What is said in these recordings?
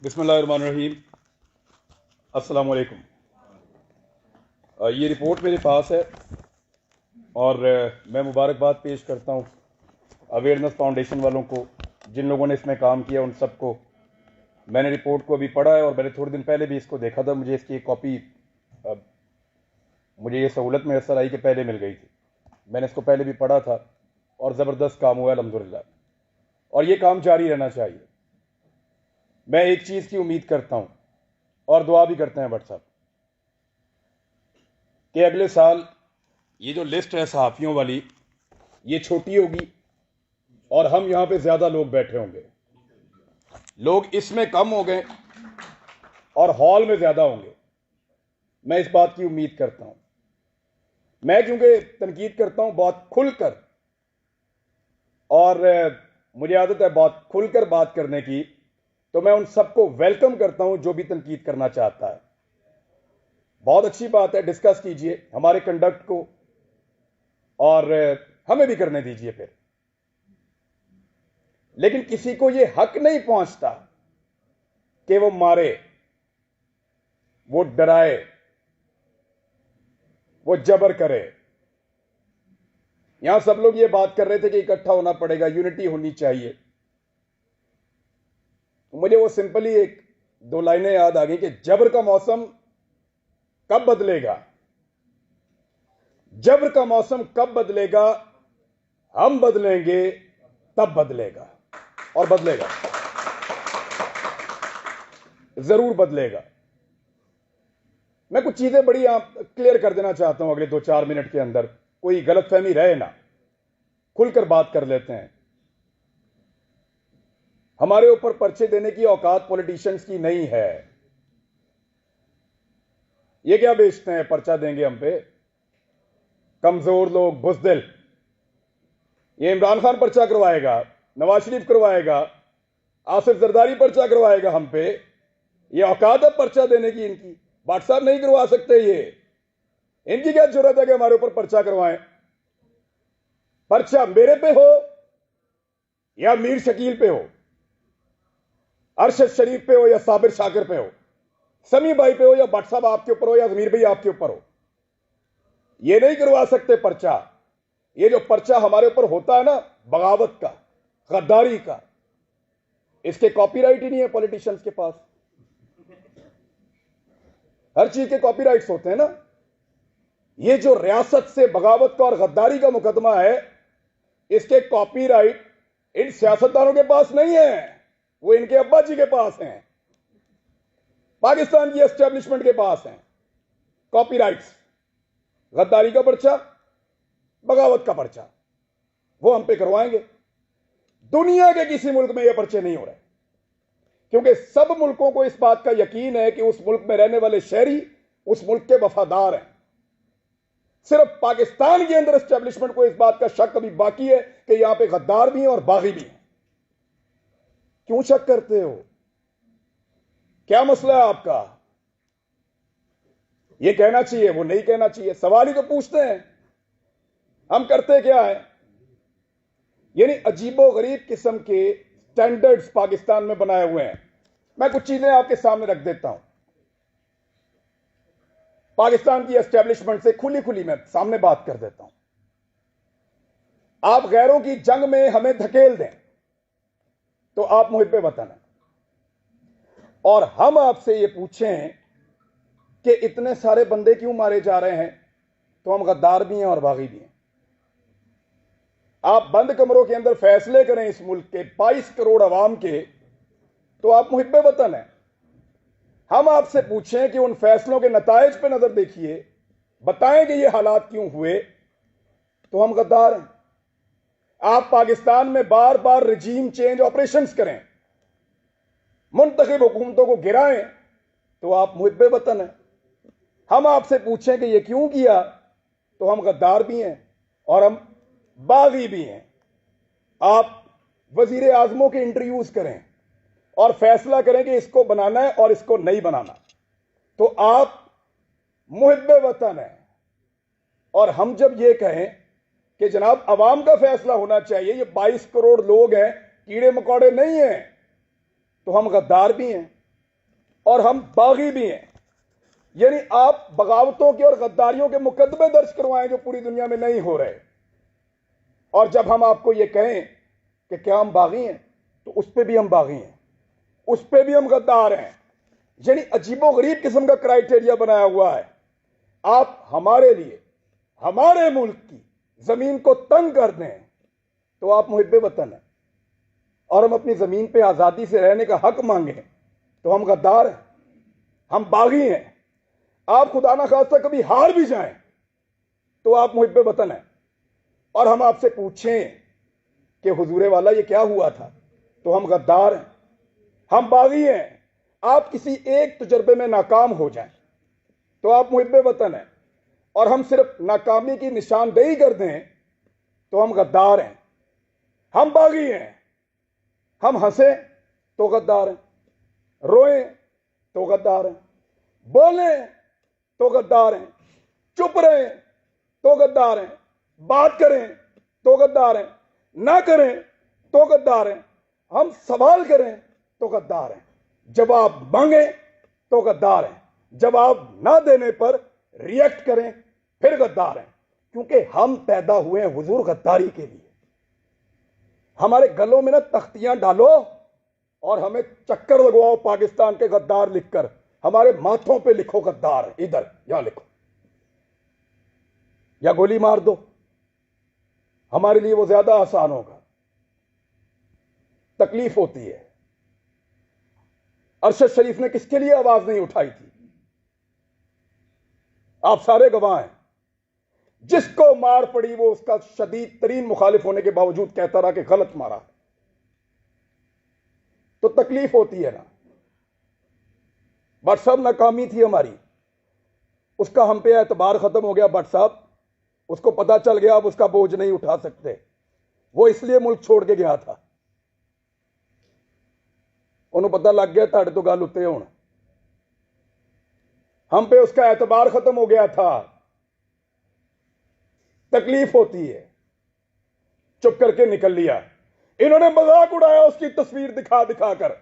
बिस्मिल्लाहिर्रहमानिर्रहीम। अस्सलाम वालेकुम। ये रिपोर्ट मेरे पास है और मैं मुबारकबाद पेश करता हूँ अवेयरनेस फाउंडेशन वालों को, जिन लोगों ने इसमें काम किया उन सबको। मैंने रिपोर्ट को अभी पढ़ा है और मैंने थोड़े दिन पहले भी इसको देखा था। मुझे इसकी एक कॉपी मुझे ये सहूलत मैसर आई कि पहले मिल गई थी। मैंने इसको पहले भी पढ़ा था और ज़बरदस्त काम हुआ अल्हम्दुलिल्लाह, और ये काम जारी रहना चाहिए। मैं एक चीज़ की उम्मीद करता हूँ और दुआ भी करते हैं भट्ट साहब कि अगले साल ये जो लिस्ट है सहाफ़ियों वाली, ये छोटी होगी और हम यहां पे ज़्यादा लोग बैठे होंगे। लोग इसमें कम हो गए और हॉल में ज़्यादा होंगे। मैं इस बात की उम्मीद करता हूं। मैं क्योंकि तनकीद करता हूं बहुत खुलकर, और मुझे आदत है बहुत खुलकर बात करने की, तो मैं उन सबको वेलकम करता हूं जो भी तनकीद करना चाहता है। बहुत अच्छी बात है, डिस्कस कीजिए हमारे कंडक्ट को और हमें भी करने दीजिए फिर। लेकिन किसी को यह हक नहीं पहुंचता कि वो मारे, वो डराए, वो जबर करे। यहां सब लोग ये बात कर रहे थे कि इकट्ठा होना पड़ेगा, यूनिटी होनी चाहिए। मुझे वो सिंपली एक दो लाइनें याद आ गई कि जबर का मौसम कब बदलेगा, जबर का मौसम कब बदलेगा, हम बदलेंगे तब बदलेगा, और बदलेगा, जरूर बदलेगा। मैं कुछ चीजें बड़ी क्लियर कर देना चाहता हूं अगले 2-4 मिनट के अंदर, कोई गलतफहमी रहे ना, खुलकर बात कर लेते हैं। हमारे ऊपर पर्चे देने की औकात पॉलिटिशियंस की नहीं है। ये क्या बेचते हैं, पर्चा देंगे हम पे, कमजोर लोग, बुज़दिल। ये इमरान खान पर्चा करवाएगा, नवाज शरीफ करवाएगा, आसिफ जरदारी पर्चा करवाएगा हम पे। ये औकात है पर्चा देने की इनकी? भाट साहब नहीं करवा सकते ये। इनकी क्या जरूरत है कि हमारे ऊपर पर्चा करवाएं? पर्चा मेरे पे हो या मीर शकील पे हो, अरशद शरीफ पे हो या साबिर शाकिर पे हो, समी भाई पे हो या भट्ट साहब आपके ऊपर हो या जमीर भाई आपके ऊपर हो, ये नहीं करवा सकते पर्चा। ये जो पर्चा हमारे ऊपर होता है ना, बगावत का, गद्दारी का, इसके कॉपीराइट ही नहीं है पॉलिटिशियंस के पास। हर चीज के कॉपीराइट्स होते हैं ना। ये जो रियासत से बगावत का और गद्दारी का मुकदमा है, इसके कॉपीराइट इन सियासतदानों के पास नहीं है, वो इनके अब्बा जी के पास हैं, पाकिस्तान की एस्टेब्लिशमेंट के पास हैं कॉपीराइट्स। गद्दारी का पर्चा, बगावत का पर्चा, वो हम पे करवाएंगे। दुनिया के किसी मुल्क में ये पर्चे नहीं हो रहे, क्योंकि सब मुल्कों को इस बात का यकीन है कि उस मुल्क में रहने वाले शहरी उस मुल्क के वफादार हैं। सिर्फ पाकिस्तान के अंदर एस्टेब्लिशमेंट को इस बात का शक अभी बाकी है कि यहां पे गद्दार भी हैं और बागी भी हैं। क्यों शक करते हो? क्या मसला है आपका? ये कहना चाहिए, वो नहीं कहना चाहिए, सवाल ही तो पूछते हैं। हम करते क्या है? यानी अजीबो गरीब किस्म के स्टैंडर्ड्स पाकिस्तान में बनाए हुए हैं। मैं कुछ चीजें आपके सामने रख देता हूं। पाकिस्तान की एस्टेब्लिशमेंट से खुली खुली मैं सामने बात कर देता हूं। आप गैरों की जंग में हमें धकेल दें तो आप मुहिब्बे वतन हैं, और हम आपसे ये पूछें कि इतने सारे बंदे क्यों मारे जा रहे हैं, तो हम गद्दार भी हैं और बागी भी हैं। आप बंद कमरों के अंदर फैसले करें इस मुल्क के 22 करोड़ अवाम के, तो आप मुहिब्बे वतन हैं। हम आपसे पूछें कि उन फैसलों के नतायज पे नजर देखिए, बताएं कि ये हालात क्यों हुए, तो हम गद्दार हैं। आप पाकिस्तान में बार बार रजीम चेंज ऑपरेशंस करें, मुंतखब हुकूमतों को गिराएं, तो आप मुहिब्बे वतन हैं। हम आपसे पूछें कि ये क्यों किया, तो हम गद्दार भी हैं और हम बागी भी हैं। आप वजीर आजमों के इंटरव्यूज करें और फैसला करें कि इसको बनाना है और इसको नहीं बनाना, तो आप मुहिब्बे वतन हैं। और हम जब ये कहें कि जनाब अवाम का फैसला होना चाहिए, ये 22 करोड़ लोग हैं, कीड़े मकोड़े नहीं हैं, तो हम गद्दार भी हैं। और हम बागी भी हैं। यानी आप बगावतों के और गद्दारियों के मुकदमे दर्ज करवाएं जो पूरी दुनिया में नहीं हो रहे। और जब हम आपको यह कहें कि क्या हम बागी हैं, तो उस पर भी हम बागी हैं, उस पर भी हम गद्दार हैं। यानी अजीबोगरीब किस्म का क्राइटेरिया बनाया हुआ है। आप हमारे लिए हमारे मुल्क की जमीन को तंग कर दें तो आप मुहिब्बे वतन हैं, और हम अपनी जमीन पे आजादी से रहने का हक मांगें तो हम गद्दार हैं, हम बागी हैं। आप खुदा ना खास्ता कभी हार भी जाएं तो आप मुहिब्बे वतन हैं, और हम आपसे पूछें कि हुजूरे वाला ये क्या हुआ था, तो हम गद्दार हैं, हम बागी हैं। आप किसी एक तजर्बे में नाकाम हो जाएं तो आप मुहिब्बे वतन हैं, और हम सिर्फ नाकामी की निशानदेही कर दें तो हम गद्दार हैं, हम बागी हैं। हम हंसें तो गद्दार हैं, रोएं तो गद्दार हैं, बोलें तो गद्दार हैं, चुप रहें तो गद्दार हैं, बात करें तो गद्दार हैं, ना करें तो गद्दार हैं, हम सवाल करें तो गद्दार हैं, जवाब मांगे तो गद्दार हैं, जवाब ना देने पर रिएक्ट करें फिर गद्दार हैं। क्योंकि हम पैदा हुए हैं हुजूर गद्दारी के लिए। हमारे गलों में ना तख्तियां डालो और हमें चक्कर लगवाओ पाकिस्तान के गद्दार लिखकर, हमारे माथों पे लिखो गद्दार, इधर यहां लिखो, या गोली मार दो, हमारे लिए वो ज्यादा आसान होगा। तकलीफ होती है। अरशद शरीफ ने किसके लिए आवाज नहीं उठाई थी? आप सारे गवाह हैं। जिसको मार पड़ी वो उसका शदीद तरीन मुखालिफ होने के बावजूद कहता रहा कि गलत मारा। तो तकलीफ होती है ना। भट्ट साहब नाकामी थी हमारी, उसका हम पे एतबार खत्म हो गया। भट्ट साहब उसको पता चल गया अब उसका बोझ नहीं उठा सकते, वो इसलिए मुल्क छोड़ के गया था। उन्होंने पता लग गया ताड़े तो गल उत्ते हुण, हम पे उसका एतबार खत्म हो गया था। तकलीफ होती है। चुप करके निकल लिया। इन्होंने मजाक उड़ाया उसकी तस्वीर दिखा दिखा कर,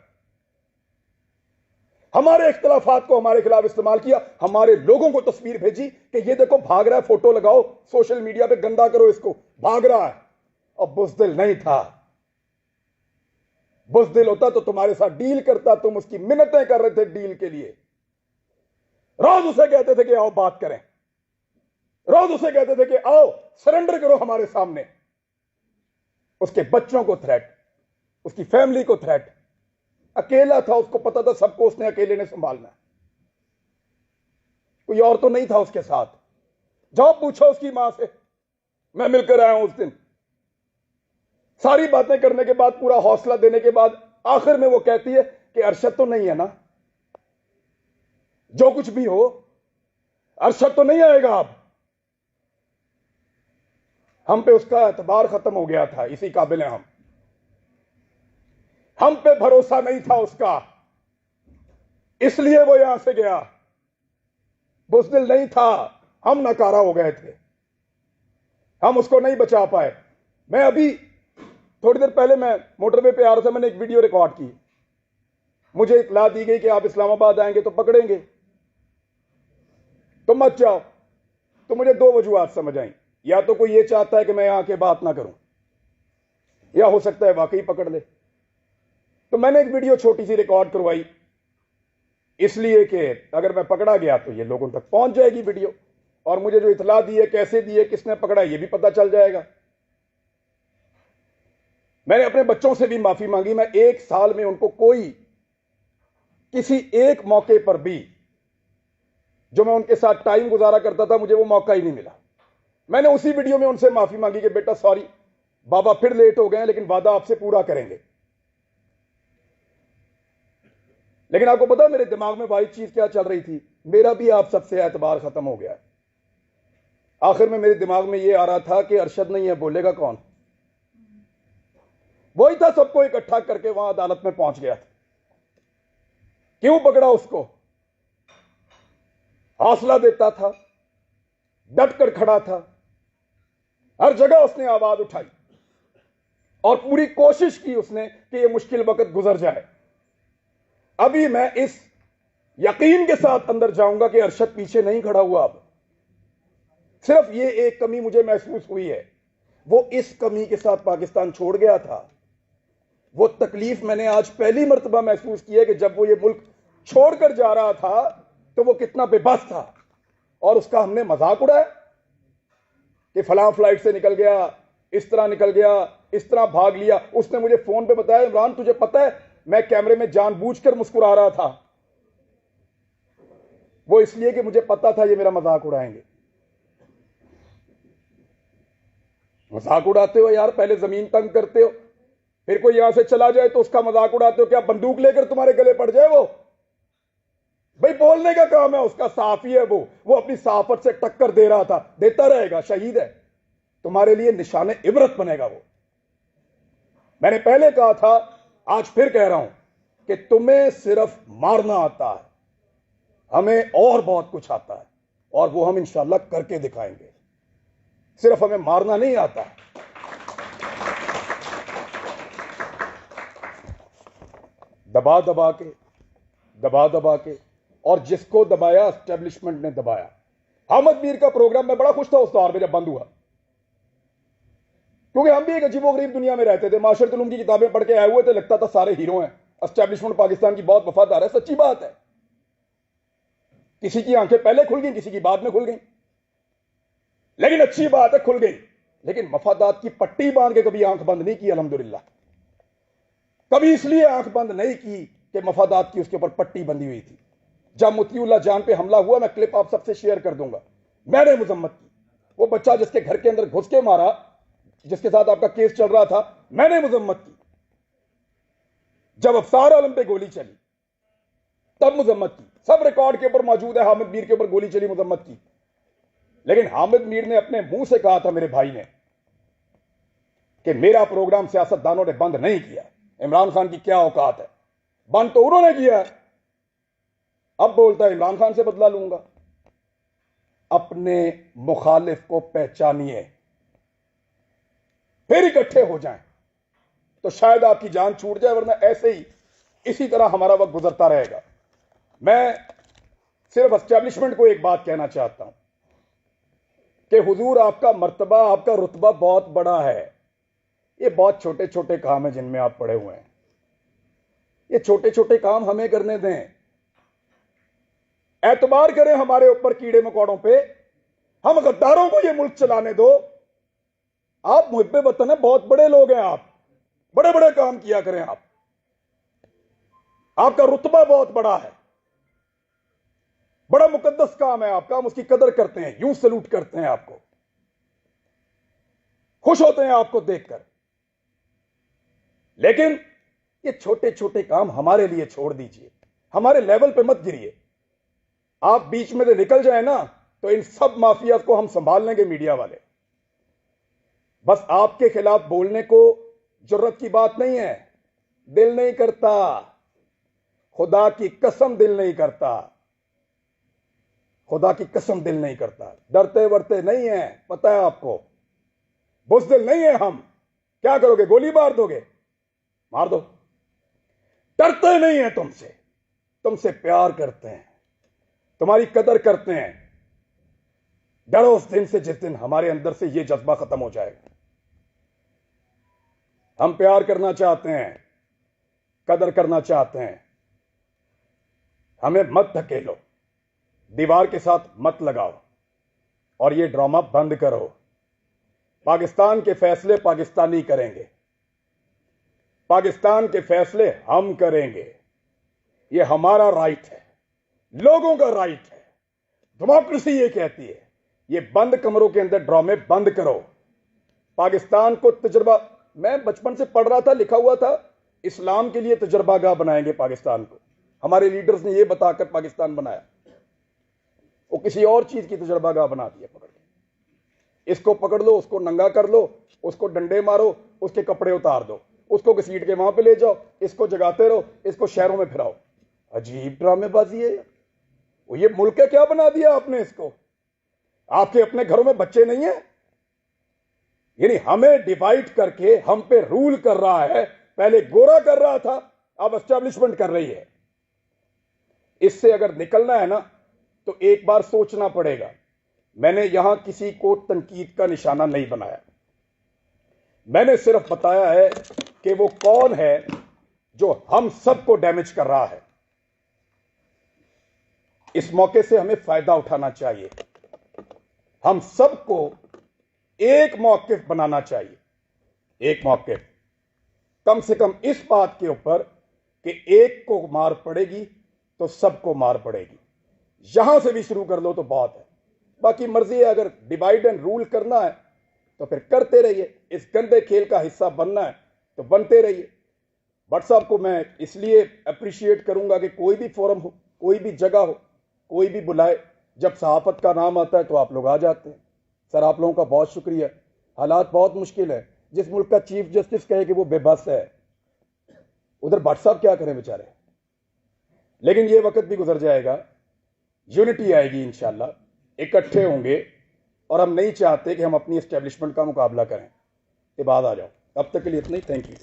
हमारे इख्तलाफात को हमारे खिलाफ इस्तेमाल किया, हमारे लोगों को तस्वीर भेजी कि ये देखो भाग रहा है, फोटो लगाओ सोशल मीडिया पे, गंदा करो इसको, भाग रहा है। और बुज़दिल नहीं था। बुज़दिल होता तो तुम्हारे साथ डील करता, तुम उसकी मिन्नतें कर रहे थे डील के लिए। रोज उसे कहते थे कि आओ बात करें, रोज उसे कहते थे कि आओ सरेंडर करो हमारे सामने। उसके बच्चों को थ्रेट, उसकी फैमिली को थ्रेट। अकेला था, उसको पता था सबको उसने अकेले ने संभालना, कोई और तो नहीं था उसके साथ। जाओ पूछो उसकी मां से, मैं मिलकर आया हूं उस दिन। सारी बातें करने के बाद, पूरा हौसला देने के बाद, आखिर में वो कहती है कि अरशद तो नहीं है ना, जो कुछ भी हो अरशद तो नहीं आएगा अब। हम पे उसका एतबार खत्म हो गया था, इसी काबिल हैं हम पे भरोसा नहीं था उसका, इसलिए वो यहां से गया। बुज़दिल नहीं था, हम नकारा हो गए थे, हम उसको नहीं बचा पाए। मैं अभी थोड़ी देर पहले मैं मोटरवे पे आ रहा था, मैंने एक वीडियो रिकॉर्ड की। मुझे इत्तला दी गई कि आप इस्लामाबाद आएंगे तो पकड़ेंगे, तो मत जाओ। तो मुझे दो वजूहात समझ आई, या तो कोई ये चाहता है कि मैं यहां के बात ना करूं, या हो सकता है वाकई पकड़ ले। तो मैंने एक वीडियो छोटी सी रिकॉर्ड करवाई, इसलिए कि अगर मैं पकड़ा गया तो ये लोगों तक पहुंच जाएगी वीडियो, और मुझे जो इत्तला दी है, कैसे दी है, किसने पकड़ा, ये भी पता चल जाएगा। मैंने अपने बच्चों से भी माफी मांगी। मैं एक साल में उनको कोई किसी एक मौके पर भी जो मैं उनके साथ टाइम गुजारा करता था, मुझे वो मौका ही नहीं मिला। मैंने उसी वीडियो में उनसे माफी मांगी कि बेटा सॉरी बाबा, फिर लेट हो गए हैं, लेकिन वादा आपसे पूरा करेंगे। लेकिन आपको पता मेरे दिमाग में वाइट चीज क्या चल रही थी? मेरा भी आप सबसे एतबार खत्म हो गया। आखिर में मेरे दिमाग में यह आ रहा था कि अरशद नहीं है, बोलेगा कौन? वही था सबको इकट्ठा करके वहां अदालत में पहुंच गया था। क्यों पकड़ा उसको? हौसला देता था, डट कर खड़ा था, हर जगह उसने आवाज उठाई और पूरी कोशिश की उसने कि यह मुश्किल वक्त गुजर जाए। अभी मैं इस यकीन के साथ अंदर जाऊंगा कि अरशद पीछे नहीं खड़ा हुआ। अब सिर्फ ये एक कमी मुझे महसूस हुई है, वो इस कमी के साथ पाकिस्तान छोड़ गया था। वो तकलीफ मैंने आज पहली मर्तबा महसूस की है कि जब वो ये मुल्क छोड़कर जा रहा था तो वो कितना बेबस था, और उसका हमने मजाक उड़ाया कि फलां फ्लाइट से निकल गया, इस तरह निकल गया, इस तरह भाग लिया। उसने मुझे फोन पे बताया, इमरान तुझे पता है मैं कैमरे में जानबूझकर मुस्कुरा रहा था, वो इसलिए कि मुझे पता था ये मेरा मजाक उड़ाएंगे। मजाक उड़ाते हो यार, पहले जमीन तंग करते हो, फिर कोई यहां से चला जाए तो उसका मजाक उड़ाते हो। क्या बंदूक लेकर तुम्हारे गले पड़ जाए? वो भाई बोलने का काम है उसका, साफी है वो अपनी साफत से टक्कर दे रहा था, देता रहेगा, शहीद है, तुम्हारे लिए निशाने इबरत बनेगा वो। मैंने पहले कहा था, आज फिर कह रहा हूं कि तुम्हें सिर्फ मारना आता है, हमें और बहुत कुछ आता है, और वो हम इंशाल्लाह करके दिखाएंगे। सिर्फ हमें मारना नहीं आता। दबा दबा के और जिसको दबाया एस्टेब्लिशमेंट ने दबाया। अहमद मीर का प्रोग्राम में बड़ा खुश था उस दौर में जब बंद हुआ, क्योंकि हम भी एक अजीबोगरीब दुनिया में रहते थे। माशरत उलूम की किताबें पढ़ के आए हुए थे, लगता था सारे हीरो हैं, एस्टेब्लिशमेंट पाकिस्तान की बहुत वफादार है। सच्ची बात है, किसी की आंखें पहले खुल गई, किसी की बाद में खुल गई, लेकिन अच्छी बात है खुल गई। लेकिन मफादात की पट्टी बांध के कभी आंख बंद नहीं की अल्हम्दुलिल्लाह। कभी इसलिए आंख बंद नहीं की कि मफादात की उसके ऊपर पट्टी बंधी हुई थी। जब मुतीउल्लाह जान पे हमला हुआ, मैं क्लिप आप सबसे शेयर कर दूंगा, मैंने मुजम्मत की। वो बच्चा जिसके घर के अंदर घुस के मारा, जिसके साथ आपका केस चल रहा था, मैंने मुजम्मत की। जब अफसार आलम पे गोली चली तब मुजम्मत की। सब रिकॉर्ड के ऊपर मौजूद है, हामिद मीर के ऊपर गोली चली, मुजम्मत की। लेकिन हामिद मीर ने अपने मुंह से कहा था, मेरे भाई ने, कि मेरा प्रोग्राम सियासतदानों ने बंद नहीं किया। इमरान खान की क्या औकात है, बंद तो उन्होंने किया है। अब बोलता है इमरान खान से बदला लूंगा। अपने मुखालिफ को पहचानिए, फिर इकट्ठे हो जाएं, तो शायद आपकी जान छूट जाए, वरना ऐसे ही इसी तरह हमारा वक्त गुजरता रहेगा। मैं सिर्फ एस्टेब्लिशमेंट को एक बात कहना चाहता हूं कि हुजूर आपका मर्तबा, आपका रुतबा बहुत बड़ा है। ये बहुत छोटे छोटे काम है जिनमें आप पड़े हुए हैं। ये छोटे छोटे काम हमें करने दें, एतबार करें हमारे ऊपर कीड़े मकोड़ों पे, हम गद्दारों को ये मुल्क चलाने दो। आप मुहिब्बे वतन है, बहुत बड़े लोग हैं आप, बड़े बड़े काम किया करें आप, आपका रुतबा बहुत बड़ा है, बड़ा मुकद्दस काम है आपका, हम उसकी कदर करते हैं, यूं सलूट करते हैं आपको, खुश होते हैं आपको देखकर। लेकिन ये छोटे छोटे काम हमारे लिए छोड़ दीजिए, हमारे लेवल पे मत गिरिए। आप बीच में से निकल जाए ना तो इन सब माफिया को हम संभाल लेंगे, मीडिया वाले। बस आपके खिलाफ बोलने को जरूरत की बात नहीं है, दिल नहीं करता, खुदा की कसम दिल नहीं करता, खुदा की कसम दिल नहीं करता। डरते वरते नहीं है, पता है आपको, बुज़दिल नहीं है हम। क्या करोगे, गोली मार दोगे, मार दो। डरते नहीं है तुमसे, तुमसे प्यार करते हैं, तुम्हारी कदर करते हैं। डरो उस दिन से जिस दिन हमारे अंदर से यह जज्बा खत्म हो जाएगा। हम प्यार करना चाहते हैं, कदर करना चाहते हैं, हमें मत धकेलो, दीवार के साथ मत लगाओ, और ये ड्रामा बंद करो। पाकिस्तान के फैसले पाकिस्तानी करेंगे, पाकिस्तान के फैसले हम करेंगे। ये हमारा राइट है, लोगों का राइट है, डेमोक्रेसी ये कहती है। ये बंद कमरों के अंदर ड्रामे बंद करो। पाकिस्तान को तजुर्बा, मैं बचपन से पढ़ रहा था, लिखा हुआ था, इस्लाम के लिए तजुर्बागाह बनाएंगे पाकिस्तान को। हमारे लीडर्स ने ये बताकर पाकिस्तान बनाया, वो किसी और चीज की तजुर्बागाह बना दिया। पकड़ के इसको पकड़ लो, उसको नंगा कर लो, उसको डंडे मारो, उसके कपड़े उतार दो, उसको घसीट के वहां पे ले जाओ, इसको जगाते रहो, इसको शहरों में फिराओ। अजीब ड्रामेबाजी है। वो ये मुल्क है, क्या बना दिया आपने इसको? आपके अपने घरों में बच्चे नहीं है? यानी हमें डिवाइड करके हम पे रूल कर रहा है। पहले गोरा कर रहा था, अब एस्टेब्लिशमेंट कर रही है। इससे अगर निकलना है ना तो एक बार सोचना पड़ेगा। मैंने यहां किसी को तनकीद का निशाना नहीं बनाया, मैंने सिर्फ बताया है कि वो कौन है जो हम सबको डैमेज कर रहा है। इस मौके से हमें फायदा उठाना चाहिए, हम सबको एक मौकिफ बनाना चाहिए, एक मौकिफ कम से कम इस बात के ऊपर कि एक को मार पड़ेगी तो सबको मार पड़ेगी। यहां से भी शुरू कर लो तो बहुत है, बाकी मर्जी है, अगर डिवाइड एंड रूल करना है तो फिर करते रहिए, इस गंदे खेल का हिस्सा बनना है तो बनते रहिए। भट्ट साहब को मैं इसलिए अप्रिशिएट करूंगा कि कोई भी फोरम हो, कोई भी जगह हो, कोई भी बुलाए, जब सहाफत का नाम आता है तो आप लोग आ जाते हैं। सर आप लोगों का बहुत शुक्रिया। हालात बहुत मुश्किल है, जिस मुल्क का चीफ जस्टिस कहे कि वो बेबस है, उधर भट्ट साहब क्या करें बेचारे। लेकिन ये वक्त भी गुजर जाएगा, यूनिटी आएगी इंशाल्लाह, इकट्ठे होंगे, और हम नहीं चाहते कि हम अपनी एस्टेब्लिशमेंट का मुकाबला करें। ये बात आ जाओ, अब तक के लिए इतना ही, थैंक यू।